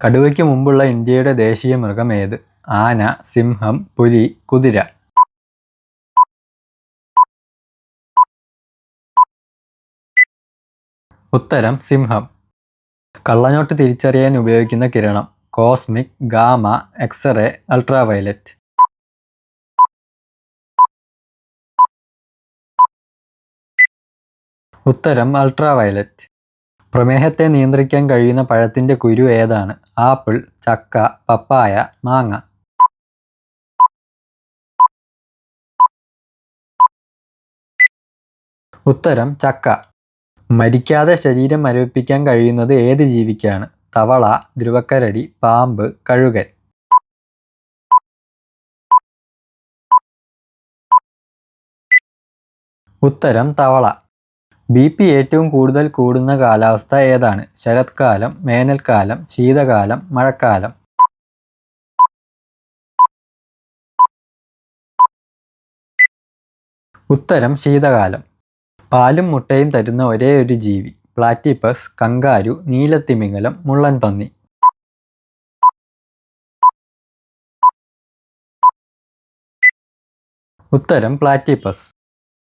കടുവയ്ക്ക് മുമ്പുള്ള ഇന്ത്യയുടെ ദേശീയ മൃഗം ഏത്? ആന, സിംഹം, പുലി, കുതിര. ഉത്തരം സിംഹം. കള്ളനോട്ട് തിരിച്ചറിയാൻ ഉപയോഗിക്കുന്ന കിരണം? Cosmic, gamma, X-ray, ultraviolet. ഉത്തരം അൾട്രാവയലറ്റ്. പ്രമേഹത്തെ നിയന്ത്രിക്കാൻ കഴിയുന്ന പഴത്തിന്റെ കുരു ഏതാണ്? ആപ്പിൾ, ചക്ക, പപ്പായ, മാങ്ങ. ഉത്തരം ചക്ക. മരിക്കാതെ ശരീരം മരവിപ്പിക്കാൻ കഴിയുന്നത് ഏത് ജീവിക്കാണ്? തവള, ധ്രുവക്കരടി, പാമ്പ്, കഴുകൻ. ഉത്തരം തവള. BP ഏറ്റവും കൂടുതൽ കൂടുന്ന കാലാവസ്ഥ ഏതാണ്? ശരത്കാലം, വേനൽക്കാലം, ശീതകാലം, മഴക്കാലം. ഉത്തരം ശീതകാലം. പാലും മുട്ടയും തരുന്ന ഒരേ ഒരു ജീവി? പ്ലാറ്റിപ്പസ്, കങ്കാരു, നീലത്തിമിംഗലം, മുള്ളൻ പന്നി. ഉത്തരം പ്ലാറ്റിപ്പസ്.